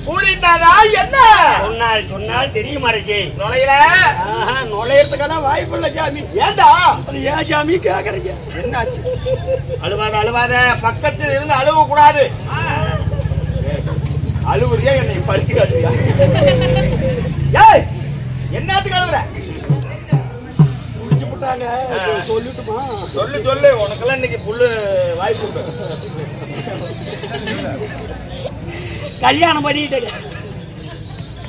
புரிந்ததா என்ன? சொன்னால் தெரியும் அரசே. நுழையில நுழையறதுக்கெல்லாம் வாய்ப்பு இல்ல சாமி. ஏண்டா ஏன் சாமி கேக்குறீங்க? என்னாச்சு? அழுவாத பக்கத்தில் இருந்து அழுவ கூடாது. அழுவுறியா என்னை பறிச்சு காட்டுறியா? ஏய் என்னத்துக்கு அழுவுற? குடிச்சு விட்டாங்க. சொல்லிட்டுமா? சொல்லு உனக்கெல்லாம் இன்னைக்கு புல்லு வாய்ப்பு. கல்யாணம் பண்ணிட்டு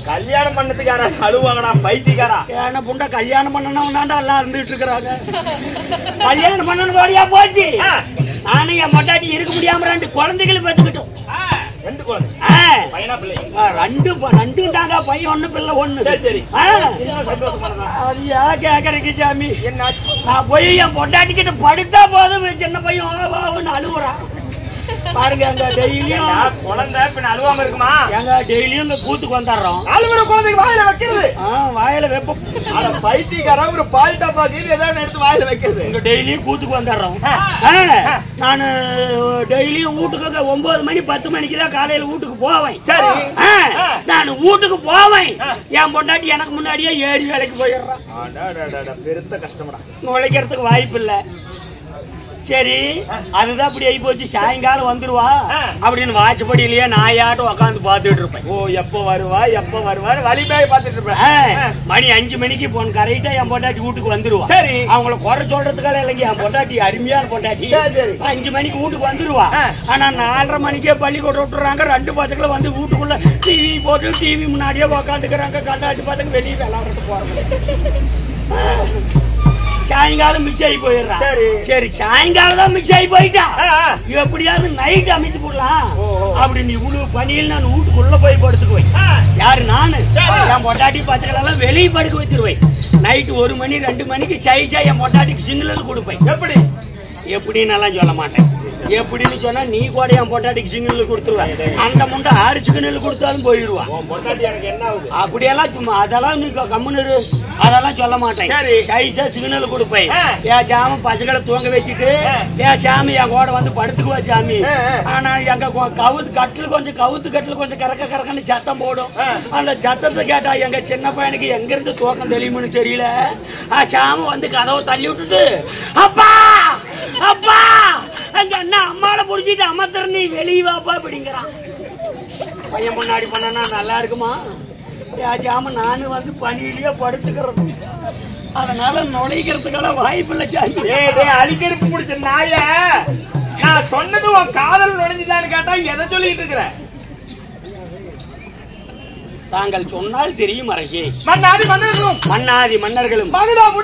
கல்யாணம் பண்ணதுக்காரா அழுவாங்கடா பைத்தியக்காரா. ஏன்னா புண்டை கல்யாணம் பண்ணணும்னாண்டா எல்லாம் இருந்துட்டு இருக்கிறாங்க. கல்யாணம் பண்ணனதோடயா போச்சு. நானும் என் மொட்டாட்டி இருக்க முடியாம 2 குழந்தைகளை பெற்றுக்கிட்டோம். 2 குழந்தை பையனா பிள்ளை? 2 தாங்க. பையன் 1 பிள்ளை 1. சரி சந்தோஷமா. அது ஏன் கேக்குறீங்க சாமி? என்னாச்சு? நான் போய் என் பொண்டாட்டி கிட்ட படுத்தா போதும் சின்ன பையன் அழுகுறான் பாருங்க. அங்க டெய்லியும் குழந்தை பின்ன அழுவாம இருக்குமா? எங்க டெய்லியும் இந்த கூத்துக்கு வந்துடுறோம். அழுகுற குழந்தைக்கு வாயில வைக்கிறது. வாயில வைப்ப பைத்தியக்காரா ஒரு பால் டப்பா கீழே ஏதாவது எடுத்து வாயில வைக்கிறது. இங்க டெய்லியும் கூத்துக்கு வந்துடுறோம். நானு டெய்லியும் வீட்டுக்கு 9 மணி 10 மணிக்கு தான் காலையில வீட்டுக்கு போவேன். சரி நான் வீட்டுக்கு போவேன். என் பொண்டாட்டி எனக்கு முன்னாடியே ஏறி வேலைக்கு போயிடுறான். பெருத்த கஷ்டம்டா. நுழைக்கிறதுக்கு வாய்ப்பு இல்ல. சரி அதுதான் அப்படி ஆகி போச்சு. சாயங்காலம் வந்துருவா அப்படின்னு வாட்சப்படியிலேயே நாயாட்டம் உட்காந்து பாத்துட்டு இருப்பேன். ஓ எப்ப வருவான்னு வழிபாய் பாத்துட்டு இருப்பேன். மணி 5 மணிக்கு போன கரெக்டா என் பொண்டாட்டி வீட்டுக்கு வந்துருவா. சரி அவங்கள குறை சொல்றதுக்காக இல்லைங்க. என் பொண்டாட்டி அருமையான பொண்டாட்டி. 5 மணிக்கு வீட்டுக்கு வந்துருவா. ஆனா 4:30 மணிக்கே பள்ளிக்கூடம் விட்டுறாங்க. 2 பசங்களும் வந்து வீட்டுக்குள்ள டிவி போட்டு டிவி முன்னாடியே உக்காந்துக்கிறாங்க. கண்டாட்டி பசங்க வெளியே விளையாடுறது போறாங்க. சாயங்காலம் மிஸ் ஆகி போயிடுறான். சரி சாயங்காலம் தான் மிஸ் ஆகி போயிட்டா எப்படியாவது நைட் அமைத்து போடலாம் அப்படின்னு இவ்வளவு பணியில் நான் வீட்டுக்குள்ள போய் படுத்துக்குவேன். யாரு? நானு. என் பொட்டாட்டி பச்சைகள் எல்லாம் வெளியே படுக்க வச்சிருவேன். நைட்டு 1 மணி 2 மணிக்கு சாய் என் பொட்டாட்டிக்கு சிக்னல் கொடுப்பேன். எப்படின்னு எல்லாம் சொல்ல மாட்டேன். எப்படின்னு சொன்னா நீ கூட என் பொட்டாட்டிக்கு சிக்னல் கொடுத்துருவேன். அந்த முண்டை 6 சிக்னல் கொடுத்தாலும் போயிடுவான். அப்படியெல்லாம் சும்மா அதெல்லாம் நீ கம்முன்னு அதெல்லாம் சொல்ல மாட்டேன். சைஸா சிக்னல் கொடுப்பேன். சாமி பசங்களை தூங்க வச்சுட்டு சாமி என் கூட வந்து படுத்துக்குவா சாமி. ஆனா எங்க கட்டில் கொஞ்சம் கறக்கன்னு சத்தம் போடும். அந்த சத்தத்தை கேட்டா எங்க சின்ன பையனுக்கு எங்க இருந்து தூக்கம் தெரியும்னு தெரியல. சாமி வந்து கதவை தள்ளி விட்டுட்டு அப்பா அப்பா அங்க என்ன அம்மாவை புடிச்சிட்டு அமர்த்துற நீ வெளியே வாப்பா அப்படிங்கிறான். பையன் முன்னாடி பண்ணா நல்லா இருக்குமா? ஜாம நானு வந்து பணியிலேயே படுத்துக்கிறது. அதனால நுழைக்கிறதுக்கெல்லாம் வாய்ப்பு இல்லை சாமி. அடிக்கடிப்பு முடிச்ச நாய நான் சொன்னது உன் காதல் நுழைஞ்சுதான்னு கேட்டா எதை சொல்லிட்டு இருக்கிற? தாங்கள் சொன்னால் தெரியும் அரசே. மன்னாதி மன்னர்களும் மகுடம்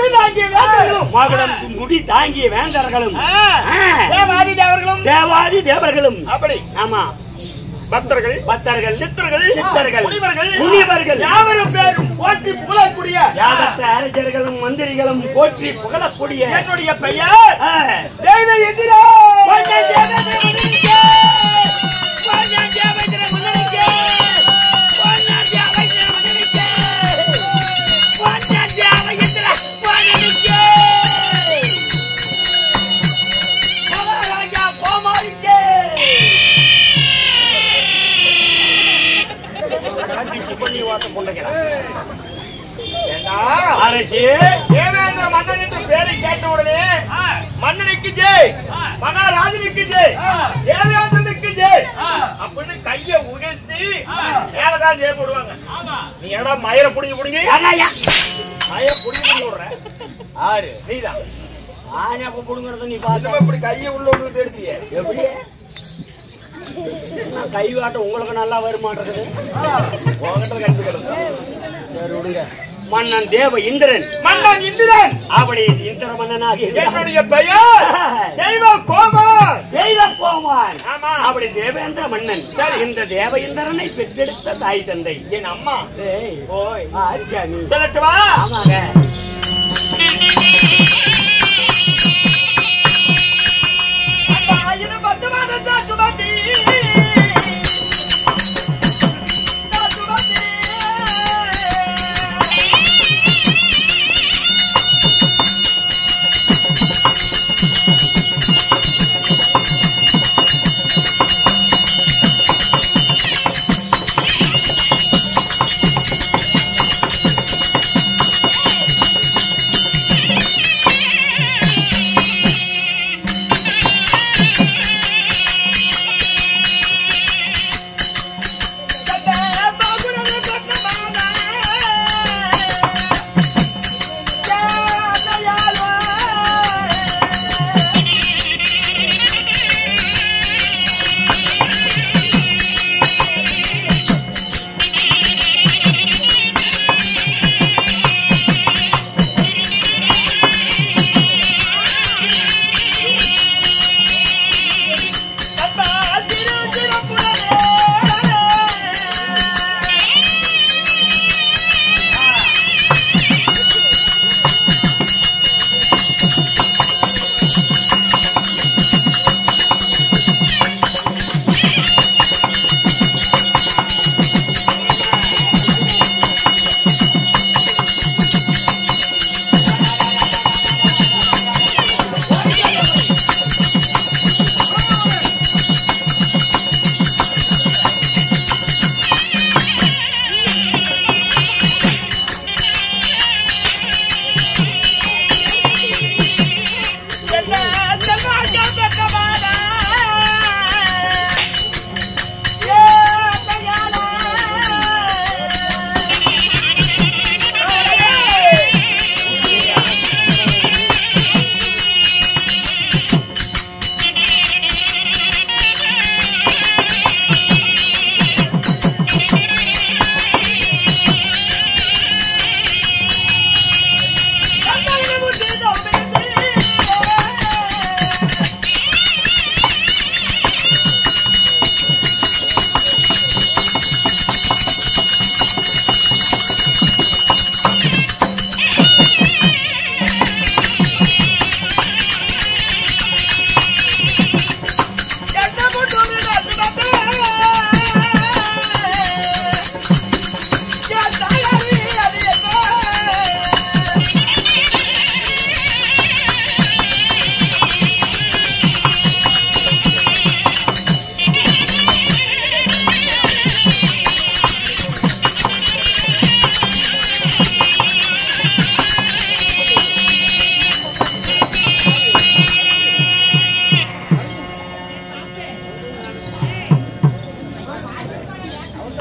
முடி தாங்கிய வேந்தர்களும் தேவாதி தேவர்களும் அப்படி. ஆமா பக்தர்கள் சித்தர்கள் முனிவர்கள் யாவரும் பேரும் போற்றி புகழக்கூடிய அரசர்களும் மந்திரிகளும் போற்றி புகழக்கூடிய என்னுடைய பெயர் தேவ தேவேந்திர மன்னன் என்று பேரை கேட்ட உடனே மன்னனுக்கு ஜெய், மகாராஜனுக்கு ஜெய், தேவேந்திரனுக்கு ஜெய் அப்படின்னு கைய உயர்த்தி மேலதான் ஜெய போடுவாங்க. நீ என்னடா மயிரை புடிங்க மயிரை புடிங்க விடுற? ஆறு நீதான் புடுங்கிறத நீ பார்த்து இப்படி கையை உள்ள விட்டு எடுத்திய எப்படி கை வாட்ட உங்களுக்கு நல்லா வருமானது? சரி விடுங்க. மன்னன் தேவ இந்திரன் அப்படி இந்திர மன்னனாக என்னுடைய பெயர் தெய்வ கோமான். அப்படி தேவேந்திர மன்னன் இந்த தேவ இந்திரனை பெற்றெடுத்த தாய் தந்தை என் அம்மா. சொல்லட்டுவா? ஆமாங்க.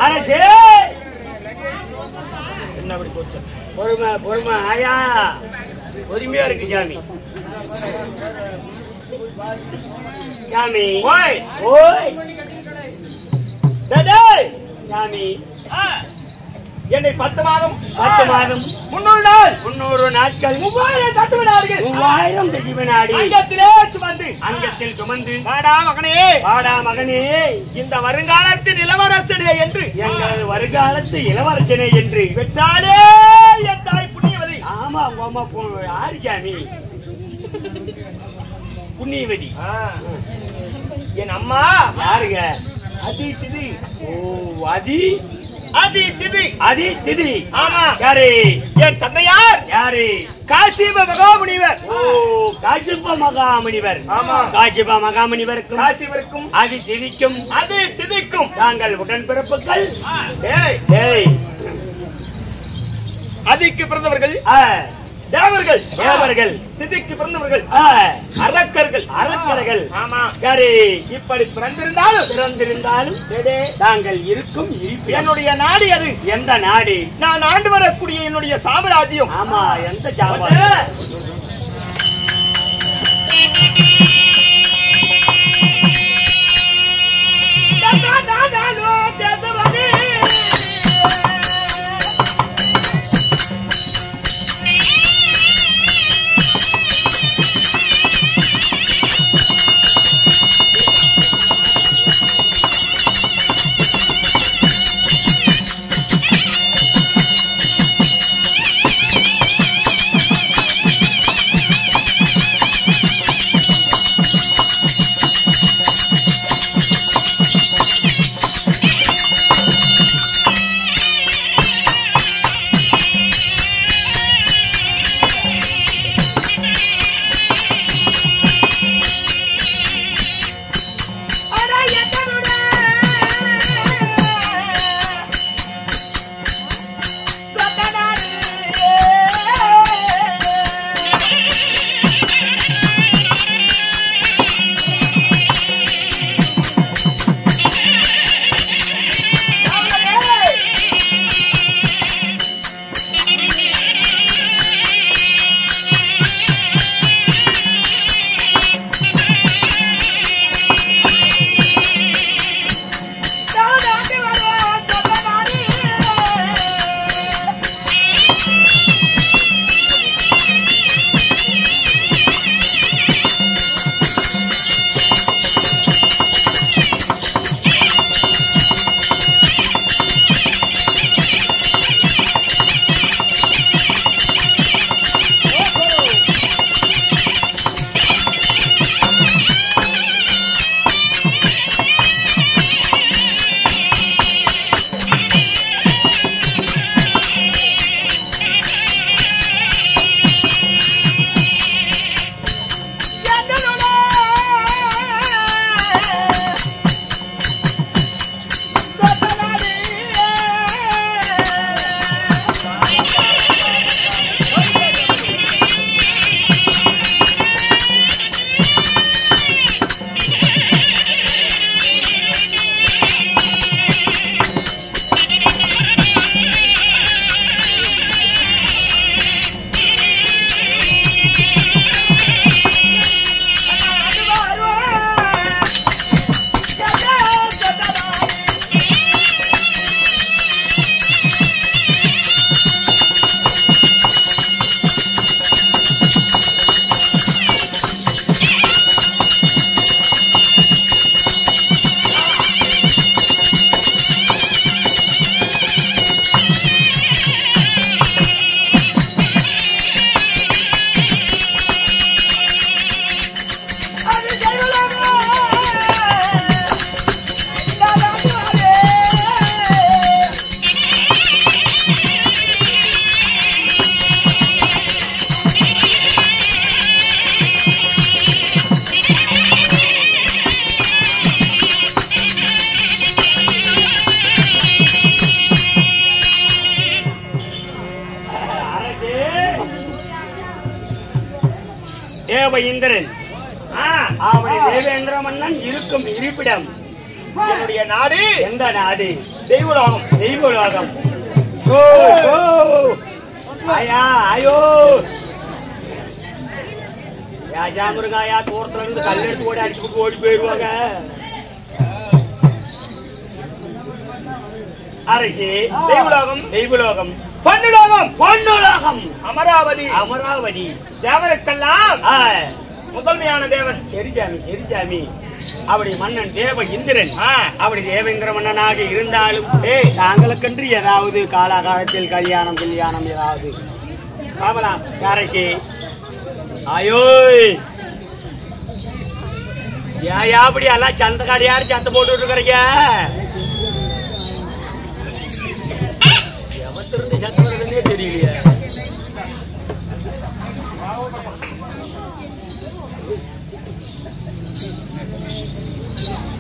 அரசே என்ன அப்படி போச்சு? பொறுமை பொறுமை ஆயா பொறுமையா இருக்கு சாமி. சாமி ஓய் ஓய் டேய் சாமி என்னை 10 மாதம் 300 நாள் 300 நாட்கள் 3000 தட்டுவினார்கள் 3000 தட்டுவினாடி அங்கத்தில் சுமந்து வாடா மகனே இந்த வருங்காலத்தின் இளவரசனே என்று எங்களது வருங்காலத்து இளவரசனே என்று பெற்றாலே என் தாய் புண்ணியவதி. ஆமா உங்க அம்மா யாரு சாமி? புண்ணியவதி. என் அம்மா யாருங்க? அதி திதி. ஓ அதி அதி திதி. அதி திதி. ஆமா. சரி. என் தந்தையார் யாரு? காசிப மகாமுனிவர். ஓ காசிப மகாமுனிவர். ஆமா. காசிப மகாமுனிவருக்கும் காசிவருக்கும் அதி திதிக்கும் நாங்கள் உடன்பிறப்புகள். டேய் அதிக்கு பிறந்தவர்கள் தேவர்கள். தேவர்கள். திதிக்கு பிறந்தவர்கள் அரக்கர்கள். அரக்கர்கள். ஆமா. சரி. இப்படி பிறந்திருந்தாலும் நாங்கள் இருக்கும் என்னுடைய நாடு அது. எந்த நாடு? நான் ஆண்டு வரக்கூடிய என்னுடைய சாம்ராஜ்யம். ஆமா. எந்த சாம்ராஜ்யம்? தேவ இந்திரன் அவருடைய தேவேந்திர மன்னன் இருக்கும் இருப்பிடம் என்னுடைய நாடு எந்த நாடு? தெய்வலோகம். தெய்வலோகம். ஆயா ஐயோ யாஜாமுருகாயா தூரத்துல இருந்து கல் எடுத்து ஓடி அடிச்சு ஓடி போயிடுவாங்க. அரசி தெய்வலோகம். தெய்வலோகம். பொன்னுலோகம். பொன்னுலோகம். அமராவதி. அமராவதி. தேவருக்கெல்லாம் முதன்மையான தேவன். சரி சாமி, சரி சாமி. அப்படி மன்னன் தேவ இந்திரன். அப்படி தேவேந்திர மன்னனாக இருந்தாலும் தாங்களுக்கென்று ஏதாவது காலகாலத்தில் கல்யாணம் கல்யாணம் ஏதாவது காவலாம் சாரசி. ஐயோ ஏயா அப்படி எல்லாம் சந்த கடையாரு சத்த போட்டு இருக்கிறீங்க. எவத்திருந்து சத்தம் வருதுன்னே தெரியலையே.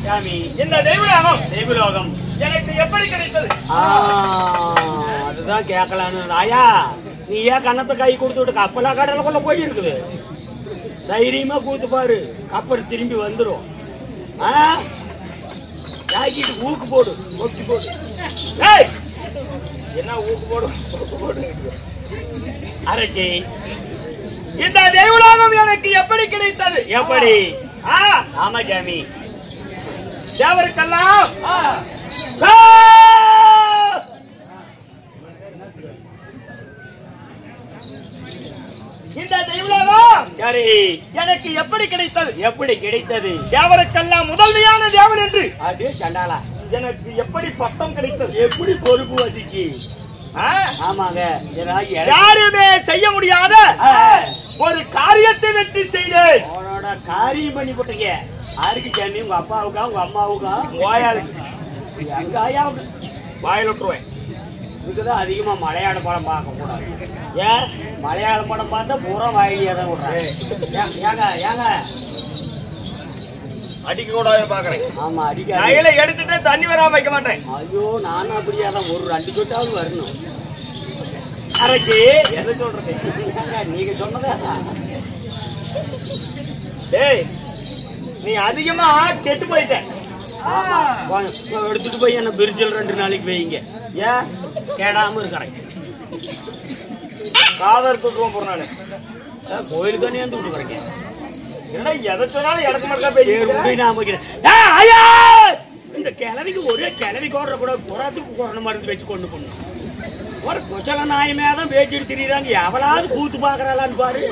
சாமி இந்த தெய்வலோகம் தெய்வலோகம் எனக்கு எப்படி கிடைத்தது? அதுதான் கேட்கலான்னு. ஆயா நீ ஏன் கண்ணத்தை கை கொடுத்துட்டு கப்பலா கடலுக்குள்ள போயிருக்குது. தைரியமா கூத்து பாரு, கப்பல் திரும்பி வந்துடும். ஊக்கு போடு, ஒக்கி போடு. என்ன ஊக்கு போடு, ஒக்கு போடு. அரசி இந்த தெய்வலோகம் எனக்கு எப்படி கிடைத்தது? எப்படி? ஆமா சாமி. தேவருக்கெல்லாம் இந்த தெய்வலோகம் சரி எனக்கு எப்படி கிடைத்தது? எப்படி கிடைத்தது? தேவருக்கெல்லாம் முதன்மையான தேவன் என்று. அப்படியே சண்டாளா எனக்கு எப்படி பட்டம் கிடைத்தது? எப்படி பொறுப்பு வந்துச்சு? ஆமாங்க, யாருமே செய்ய முடியாத ஒரு காரியத்தை வெற்றி செய்தேன். காரியம் பண்ணி போட்டீங்க. யாருக்கு சாமி? உங்க அப்பாவுக்கா உங்க அம்மாவுக்கா? எங்க ஆயாவுக்கு வாயில் விட்டுருவேன். இதுக்குதான் அதிகமா மலையாள படம் பார்க்க கூடாது. ஏன் மலையாள படம் பார்த்தா பூரா வாயிலியா தான் விடுறேன். ஏங்க ஏங்க அடிக்க கூடாது பாக்குறேன். ஆமா அடிக்க கையில எடுத்துட்டு தண்ணி வராம வைக்க மாட்டேன். ஐயோ நானும் அப்படியாதான் ஒரு 2 சொட்டாவது வரணும். அரசி எதை சொல்றது? நீங்க சொன்னதா? டேய் நீ அதிகமா கெட்டு போயிட்ட. எடுத்துட்டு போய் என்ன பிரிட்ஜில் 2 நாளைக்கு வைங்க. ஏன் கேடாம இருக்கிறேன். காதர் தூக்குவோம் போற நானு கோயிலுக்கு தானே வந்து விட்டுக்கிறேங்க. என்ன எதை சொன்னாலும் இடக்கு மறக்கா போய் இந்த கிழவிக்கு ஒரே கிழவிக்கு ஓடுற கூட புறத்துக்கு கொரோனா மருந்து வச்சு கொண்டு போடணும். ஒரு கொச்சல நாயமே தான் பேச்சுட்டு திரியிறாங்க. எவளாவது கூத்து பாக்குறாளான்னு பாரு.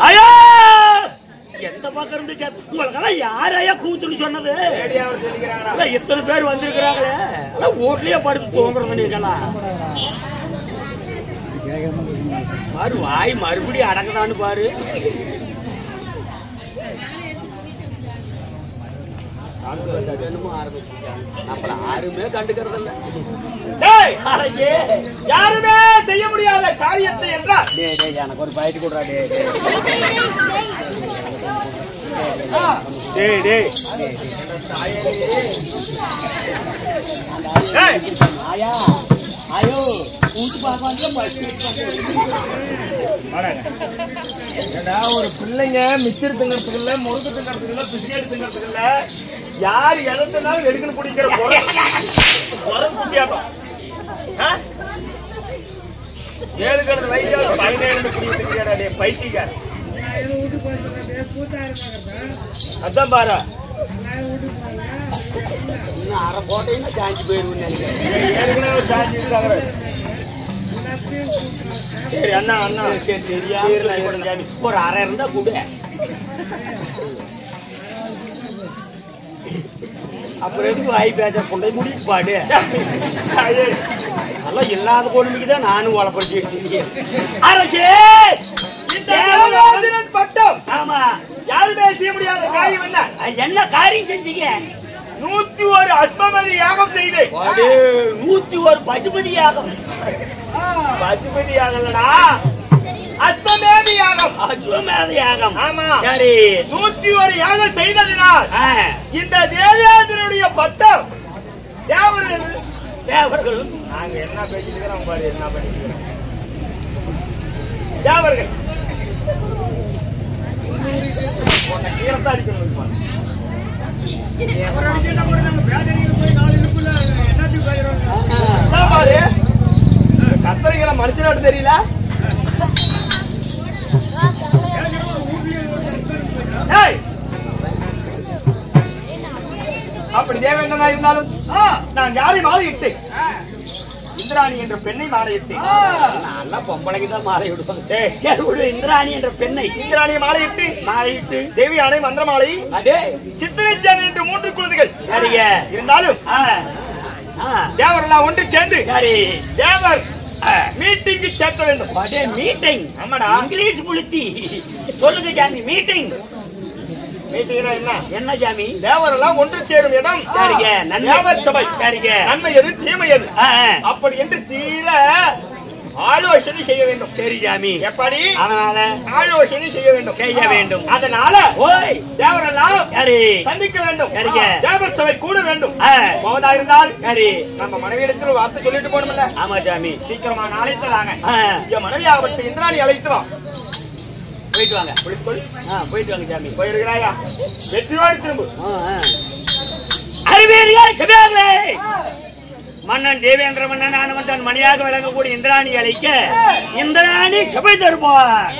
ஐயா எந்த பக்கம் இருந்து உங்களுக்கெல்லாம் யாரையா கூத்துன்னு சொன்னது? எத்தனை பேர் வந்திருக்கிறாங்களே. ஓட்லயே படுத்து தூங்குறது நீங்கெல்லாம் பாரு. வாய் மறுபடியும் அடங்குதான்னு பாரு. யாருமே கண்டுக்கிறது இல்ல. யாருமே செய்ய முடியாத காரியத்தை என்றால் எனக்கு ஒரு பயிற்சி கொடுறா. ஒரு பிள்ளைங்க மிச்சர் திங்கிறதுக்கு இல்ல, முறுக்கு திங்கிறதுக்கு இல்ல, பிஸ்கெட் திங்கிறதுக்கு இல்ல, யார் எதனாலும் எடுக்கணும் குடிக்கிற குட்டியாட்டம். 7 கடந்த வயசு 17 குடிக்கிறா பைத்தியக்கார. அதான் பாரு அரை போட்டீங்கன்னா சாஞ்சி போயிருன்னு நினைக்கிறேன். ஏற்கனவே சாஞ்சி இருக்காங்க. சரி அண்ணா அண்ணா சரி சரியா ஒரு அரை இருந்தா கூட. அப்புறம் எதுக்கு வாய் பேச்ச கொண்டு போய் முடிச்சு பாடு. அதெல்லாம் இல்லாத பொண்ணுக்குதான் நானும் வளப்படுத்தி பட்டம். ஆமா யாருமே செய்ய முடியாத காரியம் என்ன? என்ன காரியம் செஞ்சீங்க? 101 அஸ்வமதி யாகம் செய்து. 101 பசுபதி யாகம். பசுபதி யாகம்லடா, அஸ்வமேதி யாகம். அஸ்வமேதி யாகம். ஆமா சரி. 101 யாகம் செய்ததினால் இந்த தேவேந்திரனுடைய பட்டம் தேவர்கள் தேவர்கள் நாங்க என்ன பேசிட்டு இருக்கிறோம் பாரு. என்ன பண்ணிட்டு தேவர்கள் கீழத்தான் அடிக்கணும். பாரு கத்திரிகளை மனுஷ நாட்டு தெரியல. அப்படி தேவேந்திரனா இருந்தாலும் நான் யாரை மாலையிட்டேன்? இந்திராணி என்ற பெண்ணை மாலையிட்டேன். நல்லா பொம்பளைக்குதான் மாலை விடுவாங்க. இந்திராணி என்ற பெண்ணை இந்திராணியை மாலையிட்டு தேவி ஆணை மந்திர மாலை அதே சித்திரச்சேனை என்று 3 குழந்தைகள் இருந்தாலும் தேவரெல்லாம் ஒன்று சேர்ந்து தேவர் மீட்டிங்கு சேர்க்க வேண்டும். மீட்டிங் இங்கிலீஷ் புளுத்தி சொல்லுங்க சாமி. மீட்டிங் என்ன சாமி? தேவரெல்லாம் ஒன்று சேரும் இடம் தேவர் சபை. நன்மை எது தீமை எது அப்படி என்று தீர ஆலோசனை செய்ய வேண்டும். சரி சாமி. எப்படி? அதனால ஆலோசனை செய்ய வேண்டும். அதனால தேவரெல்லாம் சந்திக்க வேண்டும். தேவர் சபை கூட வேண்டும். போவதா இருந்தால் நம்ம மனைவியிடத்தில் வார்த்தை சொல்லிட்டு போகணும்ல. ஆமா சாமி. சீக்கிரமா நாளைக்கு தாங்க என் மனைவியாகப்பட்ட இந்திராணி அழைத்து வா. போயிட்டு வாங்க. போயிட்டு வாங்க சாமி. போயிருக்கிறாயா? வெற்றியோடு திரும்ப. அறிவேரியா சபையார்களே, மன்னன் தேவேந்திர மன்னன் ஆனவன் மணியாக விளங்கக்கூடிய இந்திராணி அழைக்க இந்திராணி சபை தருவார்.